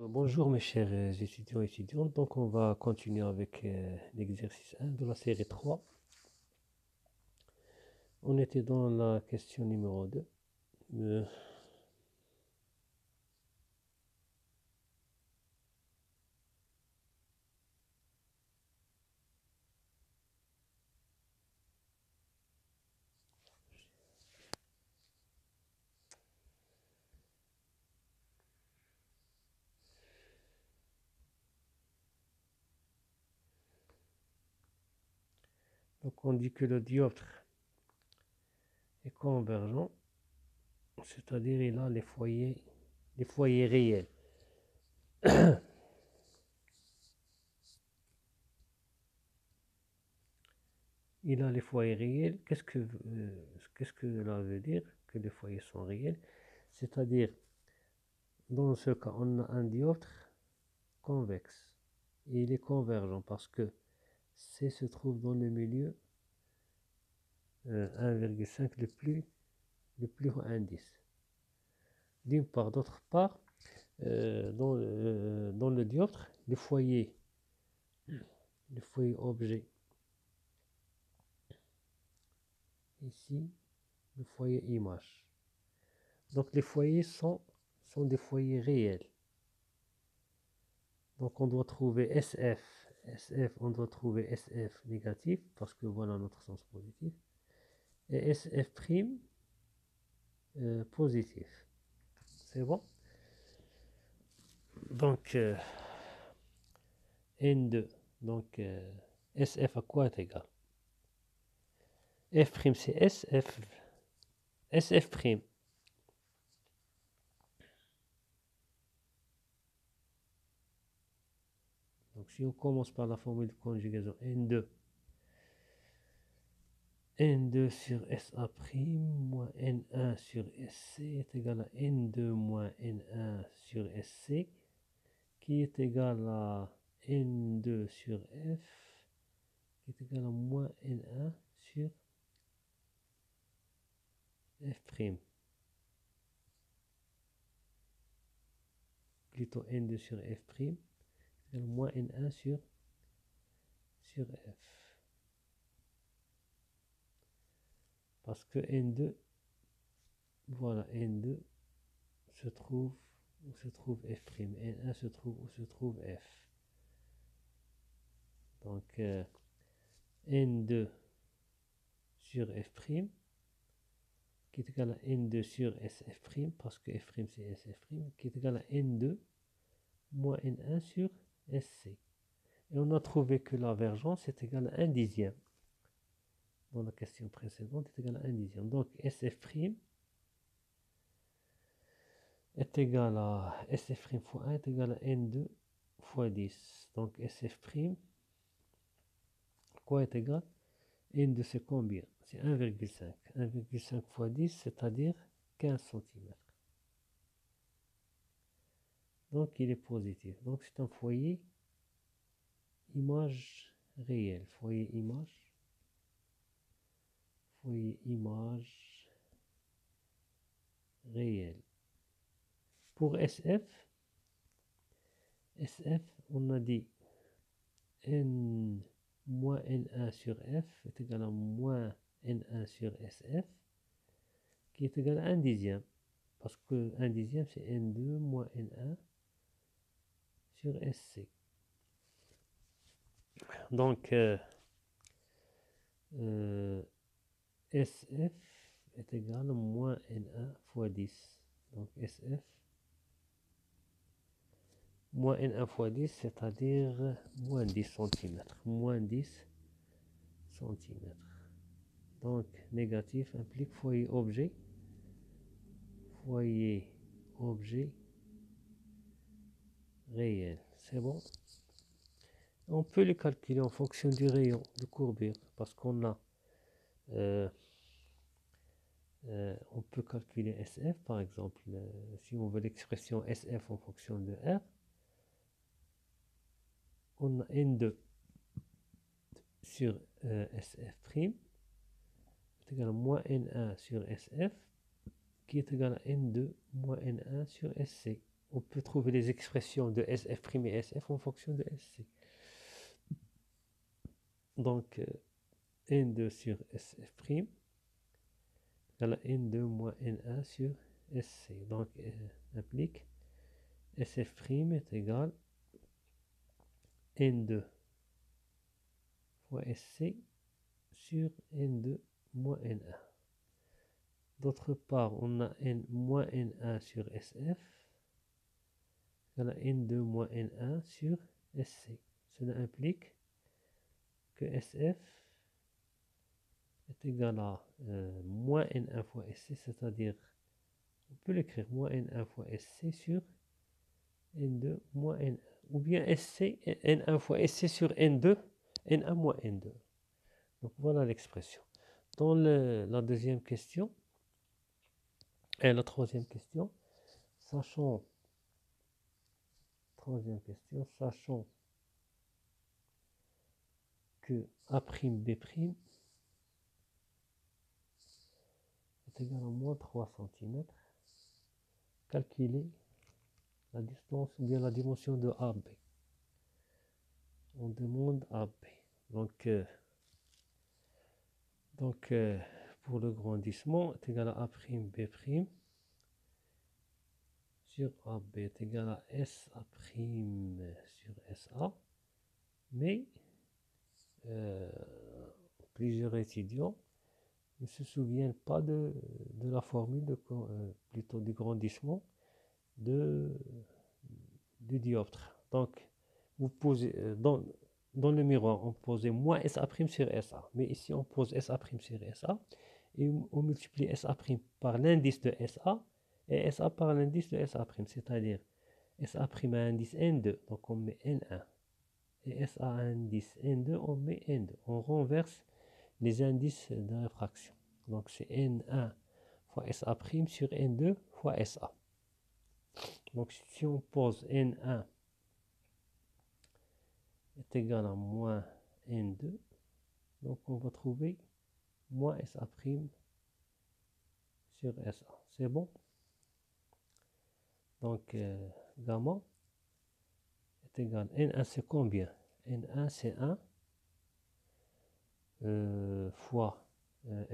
Bonjour mes chers étudiants et étudiantes, donc on va continuer avec l'exercice 1 de la série 3. On était dans la question numéro 2. Donc on dit que le dioptre est convergent, c'est-à-dire il a les foyers réels. Il a les foyers réels. Qu'est-ce que cela veut dire que les foyers sont réels? C'est-à-dire, dans ce cas, on a un dioptre convexe et il est convergent parce que C se trouve dans le milieu 1,5 le plus haut indice. D'une part, d'autre part, dans le dioptre, le foyer objet, ici, le foyer image. Donc les foyers sont des foyers réels. Donc on doit trouver SF, on doit trouver SF négatif, parce que voilà notre sens positif, et SF prime positif. C'est bon? Donc N2, donc SF à quoi est égal? F' c'est SF prime. Donc si on commence par la formule de conjugaison N2 sur SA' moins N1 sur SC est égal à N2 moins N1 sur SC, qui est égal à N2 sur F, qui est égal à moins N1 sur F'. Plutôt N2 sur F', égale moins N1 sur F. Parce que N2, voilà, N2 se trouve où se trouve F', N1 se trouve où se trouve F. Donc N2 sur F', qui est égal à N2 sur SF', parce que F' c'est SF', qui est égal à N2 moins N1 sur SC. Et on a trouvé que la divergence est égale à 1 dixième. Dans la question précédente, est égal à 1 dixième. Donc SF' est égal à SF' fois 1 est égal à N2 fois 10. Donc SF', quoi est égal? N2 c'est combien? C'est 1,5. 1,5 fois 10, c'est-à-dire 15 cm. Donc il est positif. Donc c'est un foyer image réelle. Foyer image réelle. Pour SF, on a dit N moins N1 sur F est égal à moins N1 sur SF, qui est égal à 1 dixième. Parce que 1 dixième, c'est N2 moins N1 sur SC. Donc, SF est égal à moins N1 fois 10. Donc, SF moins N1 fois 10, c'est-à-dire moins 10 cm. Moins 10 cm. Donc, négatif implique foyer objet. Foyer objet réel. C'est bon? On peut les calculer en fonction du rayon de courbure, parce qu'on a on peut calculer SF par exemple. Si on veut l'expression SF en fonction de R, on a N2 sur SF' est égal à moins N1 sur SF, qui est égal à N2 moins N1 sur SC. on peut trouver les expressions de SF' et SF en fonction de SC. Donc, N2 sur SF' égale à N2 moins N1 sur SC. Donc, implique SF' est égal à N2 fois SC sur N2 moins N1. D'autre part, on a N moins N1 sur SF égale à N2 moins N1 sur SC. Cela implique que SF est égal à moins N1 fois SC, c'est-à-dire, on peut l'écrire moins N1 fois SC sur N2 moins N1, ou bien SC, N1 fois SC sur N2, N1 moins N2. Donc voilà l'expression. Dans la deuxième question, et la troisième question, sachant que A'B' est égal à moins 3 cm, calculer la distance ou bien la dimension de AB. On demande AB. Donc, pour le grandissement est égal à A'B' sur AB est égal à SA' sur SA. Mais plusieurs étudiants ne se souviennent pas de la formule plutôt du grandissement du dioptre. Donc, vous posez dans le miroir, on posait moins SA' sur SA. Mais ici, on pose SA' sur SA et on multiplie SA' par l'indice de SA et SA par l'indice de SA'. C'est-à-dire, SA' a indice N2, donc on met N1. Et SA a indice N2, on met N2. On renverse les indices de réfraction. Donc, c'est N1 fois SA' sur N2 fois SA. Donc, si on pose N1 est égal à moins N2, donc on va trouver moins SA' sur SA. C'est bon? Donc, gamma est égal à N1, c'est combien? N1, c'est 1 fois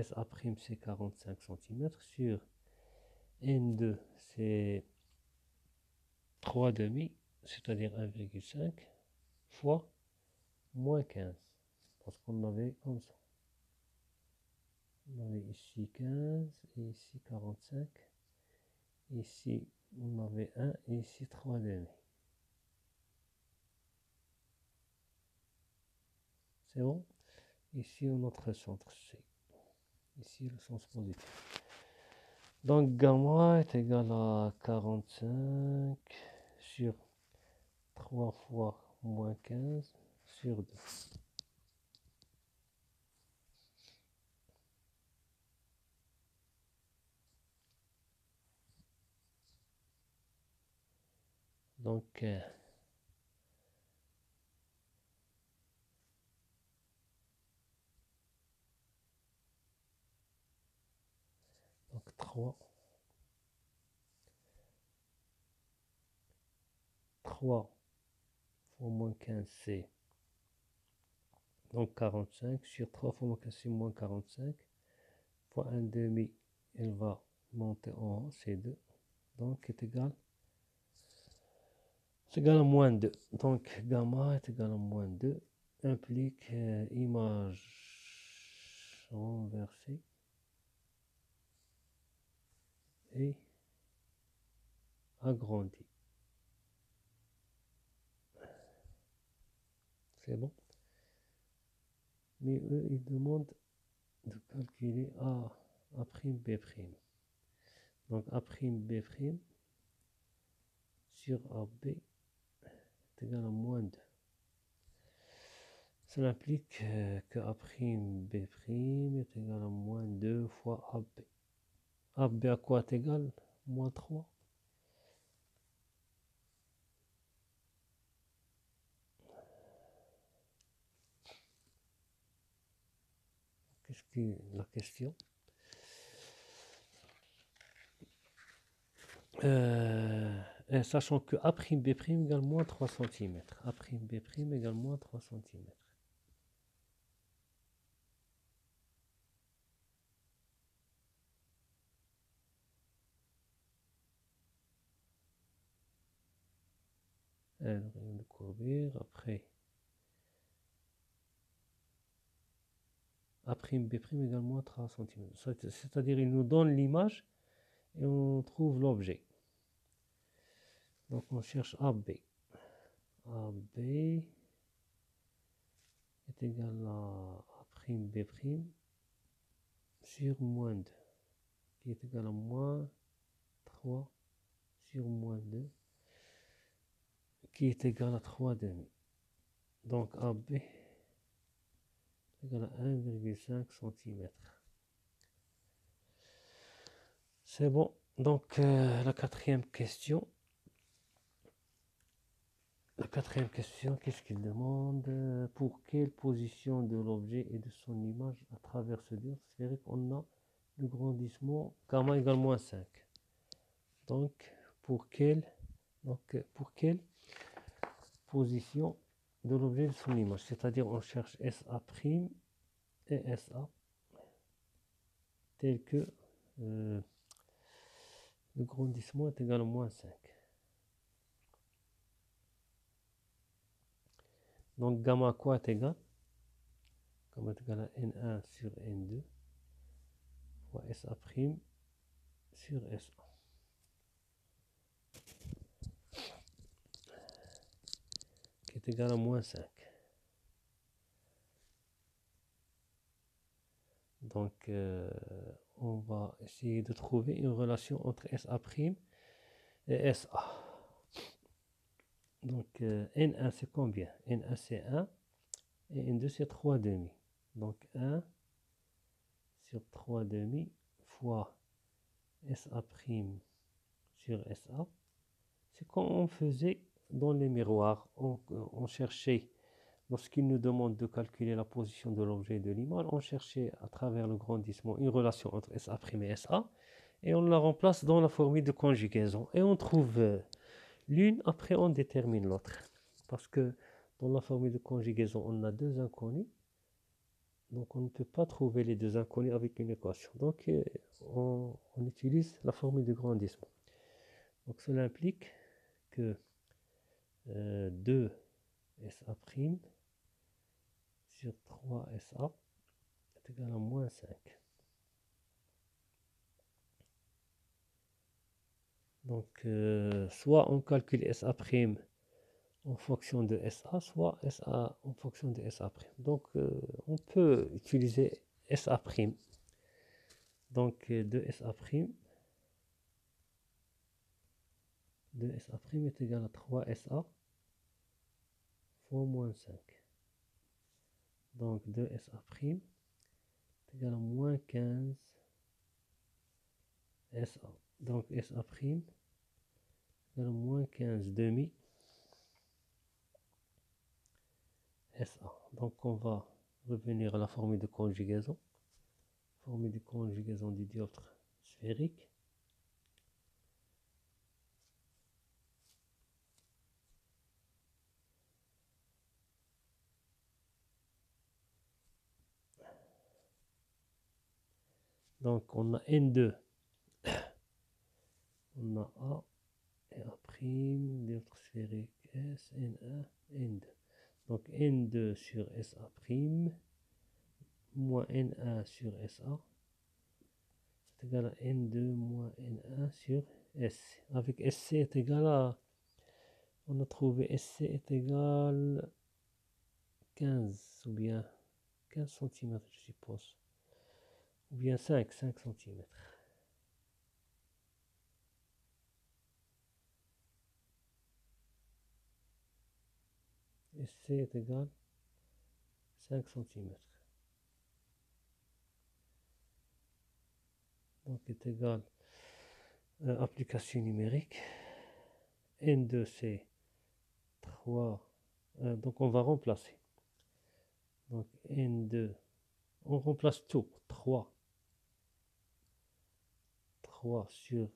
SA', c'est 45 cm sur N2, c'est 3,5, c'est-à-dire 1,5 fois moins 15, parce qu'on avait comme ça. On avait ici 15, et ici 45, ici on avait 1, et ici 3,5. C'est bon? Ici notre centre C. Ici le sens positif. Donc gamma est égal à 45 sur 3 fois moins 15 sur 2. Donc, donc 3 fois moins 15, c'est donc 45 sur 3 fois moins 15, c'est moins 45 fois 1 demi, elle va monter en haut, c'est 2. Donc, c'est égal à moins 2. Donc, gamma est égal à moins 2, implique image renversée et agrandie. C'est bon? Mais eux, ils demandent de calculer A'B'. Donc, A'B' sur AB est égal à moins 2. Cela implique que A'B' est égal à moins 2 fois AB. AB à quoi est égal? Moins 3. Qu'est-ce que la question? sachant que A'B' égale moins 3 cm. A'B' égale moins 3 cm. Le rayon de courbure, après A'B' égale moins 3 cm. C'est-à-dire, il nous donne l'image et on trouve l'objet. Donc, on cherche AB. AB est égal à A'B' sur moins 2, qui est égal à moins 3 sur moins 2, qui est égal à 3 demi. Donc, AB est égal à 1,5 cm. C'est bon. Donc, la quatrième question. La quatrième question, qu'est-ce qu'il demande? Pour quelle position de l'objet et de son image à travers ce diode sphérique on a le grandissement gamma égale moins 5? Donc, pour quelle position de l'objet et de son image? C'est-à-dire, on cherche SA' et SA tel que le grandissement est égal à moins 5. Donc, gamma quoi est égal? Gamma est égal à N1 sur N2 fois SA' sur SA. Qui est égal à moins 5. Donc, on va essayer de trouver une relation entre SA' et SA. Donc, N1 c'est combien? N1 c'est 1 et N2 c'est 3 demi. Donc, 1 sur 3 demi fois SA' sur SA. C'est comme on faisait dans les miroirs. On cherchait, lorsqu'il nous demande de calculer la position de l'objet et de l'image, on cherchait à travers le grandissement une relation entre SA' et SA. Et on la remplace dans la formule de conjugaison. Et on trouve l'une, après on détermine l'autre. Parce que dans la formule de conjugaison, on a deux inconnus. Donc on ne peut pas trouver les deux inconnus avec une équation. Donc on utilise la formule de grandissement. Donc cela implique que 2 SA' sur 3 SA est égal à moins 5. Donc soit on calcule SA' en fonction de SA, soit SA en fonction de SA'. Donc on peut utiliser SA'. Donc 2SA' est égal à 3SA fois moins 5. Donc 2SA' est égal à moins 15 SA. Donc SA' est égal à moins 15 demi SA. Donc on va revenir à la formule de conjugaison. Formule de conjugaison du dioptre sphérique. Donc on a N2, on a A et A', dioptre sphérique S, N1, N2. Donc N2 sur SA' moins N1 sur SA est égal à N2 moins N1 sur SC. Avec SC est égal à, on a trouvé SC est égal 15 ou bien 15 cm je suppose. Ou bien 5 cm. SC est égal 5 cm. Donc est égal application numérique. N2 c'est 3. Donc on va remplacer. Donc N2, on remplace tout. 3 3 sur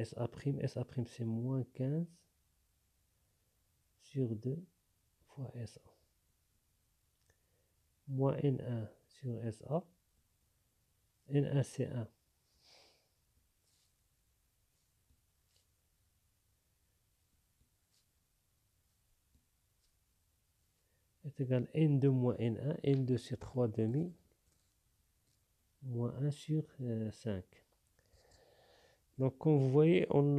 SA'. SA' c'est moins 15 sur 2 fois SA. Moins N1 sur SA. N1 c'est 1. Est égal à N2 moins N1. N2 c'est 3 demi. Moins 1 sur 5. Donc comme vous voyez, on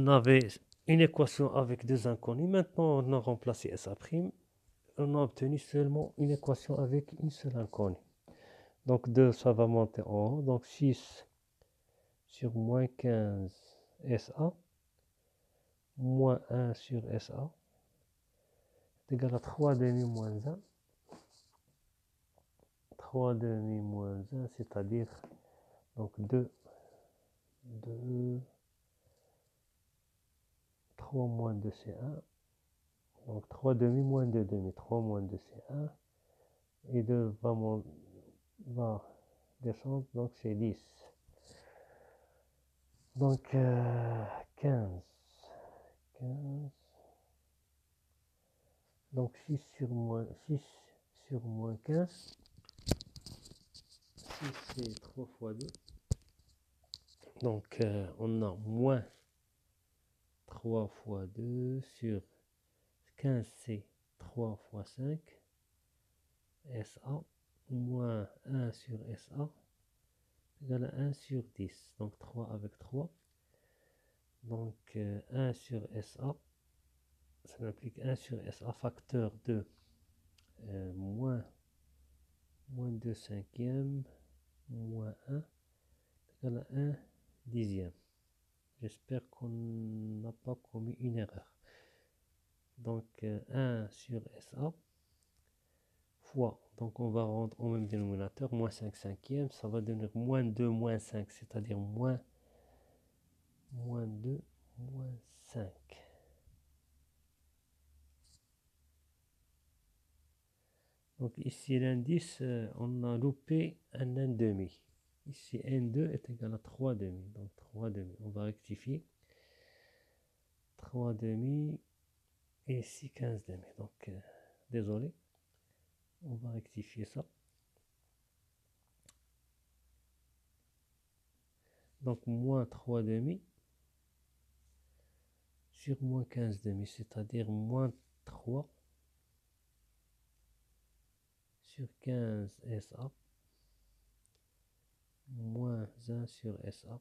avait une équation avec deux inconnus. Maintenant, on a remplacé SA'. On a obtenu seulement une équation avec une seule inconnue. Donc 2, ça va monter en haut. Donc 6 sur moins 15 SA, moins 1 sur SA, est égal à 3 demi moins 1. 3 demi moins 1, c'est-à-dire donc 2, 3 moins 2 c'est 1. Donc 3 demi moins 2 demi, 3 moins 2 c'est 1. Et 2 va descendre, donc c'est 10. Donc 15. Donc 6 sur moins 15. 6 c'est 3 fois 2. Donc on a moins 3 fois 2 sur 15 c'est 3 fois 5. SA moins 1 sur SA égale à 1 sur 10. Donc 3 avec 3. Donc 1 sur SA, ça implique 1 sur SA facteur de moins 2 cinquièmes moins 1 égale à 1 dixième. J'espère qu'on n'a pas commis une erreur. Donc 1 sur SA fois, donc on va rendre au même dénominateur, moins 5 cinquièmes, ça va devenir moins 2 moins 5, c'est-à-dire moins 2 moins 5. Donc ici l'indice, on a loupé un 1,5. Ici N2 est égal à 3 demi. Donc 3 demi. On va rectifier. 3 demi et ici 15 demi. Donc désolé. On va rectifier ça. Donc moins 3 demi sur moins 15 demi. C'est-à-dire moins 3 sur 15 SA. Moins 1 sur SA.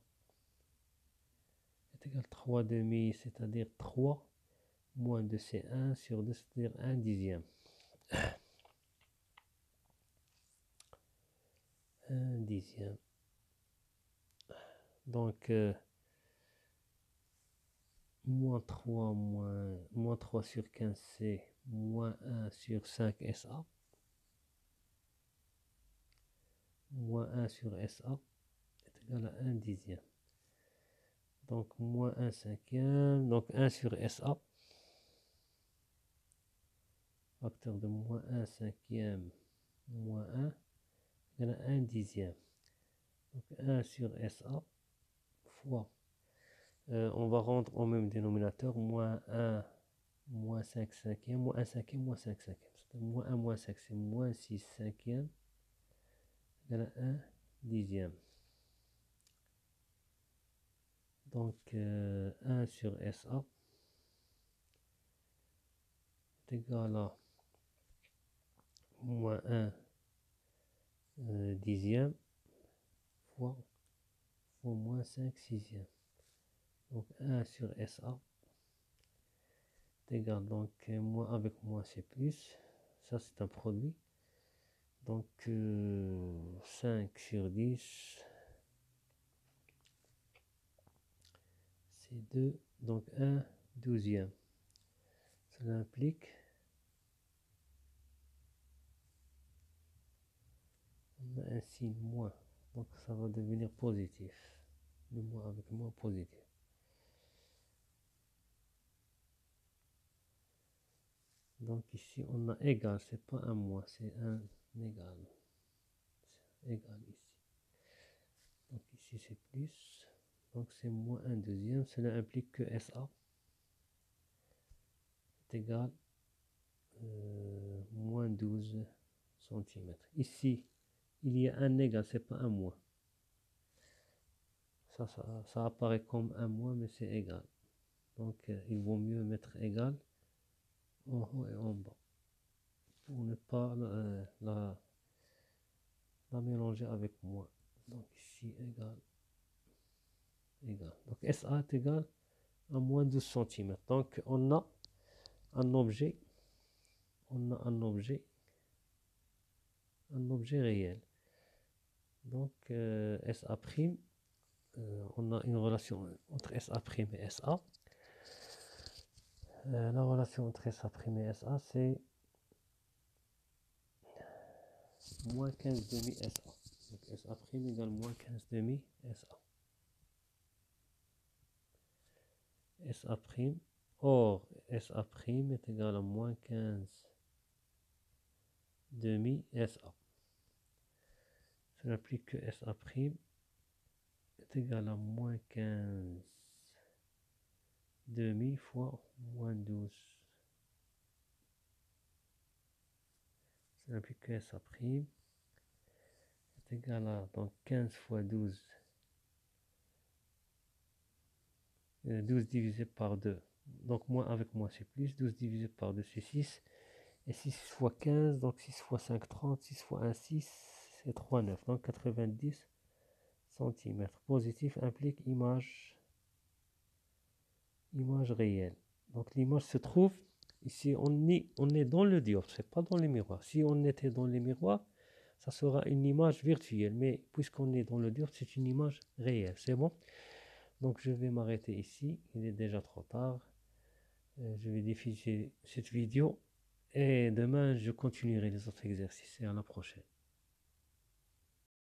Est égal à 3 demi. C'est-à-dire 3. Moins 2 c'est 1 sur 2. C'est-à-dire 1 dixième. 1 dixième. Donc, moins 3, moins 3 sur 15, c'est moins 1 sur 5 SA. Moins 1 sur SA est égal à 1 dixième. Donc, moins 1 cinquième. Donc, 1 sur SA. Facteur de moins 1 cinquième moins 1 égale à 1 dixième. Donc, 1 sur SA fois. On va rendre au même dénominateur moins 1 moins 5 cinquième, moins 1 cinquième, moins 5 cinquième. Moins 1 moins 5, c'est moins 6 cinquième égale à 1 dixième. Donc 1 sur SA est égal à moins 1 dixième fois moins 5 sixième. Donc 1 sur SA est égal, donc moins avec moins c'est plus. Ça c'est un produit. Donc 5 sur 10 c'est 2. Donc 1 douzième. Cela implique on a un signe moins. Donc ça va devenir positif. Le moins avec moins positif. Donc ici on a égal, c'est pas un moins, c'est un égal. C'est égal ici. ici c'est plus, donc c'est moins 1 deuxième. Cela implique que SA est égal moins 12 cm. Ici, il y a un égal, c'est pas un moins. Ça apparaît comme un moins, mais c'est égal. Donc, il vaut mieux mettre égal en haut et en bas pour ne pas la mélanger avec moins. Donc, ici, égal, égal. Donc, SA est égal à moins 12 cm. Donc, on a un objet, un objet réel. Donc, SA', on a une relation entre SA' et SA. La relation entre SA' et SA, c'est moins 15 demi SA. Donc SA' égale moins 15 demi SA. SA', or SA' est égal à moins 15 demi SA. Cela implique que SA' est égal à moins 15 demi fois moins 12. Cela implique que SA' est égal à donc 15 fois 12. 12 divisé par 2. Donc moins avec moins c'est plus. 12 divisé par 2 c'est 6. Et 6 fois 15, donc 6 fois 5, 30. 6 fois 1, 6. C'est 3, 9. Donc 90 cm. Positif implique image réelle. Donc l'image se trouve ici. On est dans le dioptre, c'est pas dans les miroirs. Si on était dans les miroirs, ça sera une image virtuelle. Mais puisqu'on est dans le dioptre, c'est une image réelle. C'est bon? Donc je vais m'arrêter ici. Il est déjà trop tard. Je vais diffuser cette vidéo. Et demain, je continuerai les autres exercices. Et à la prochaine.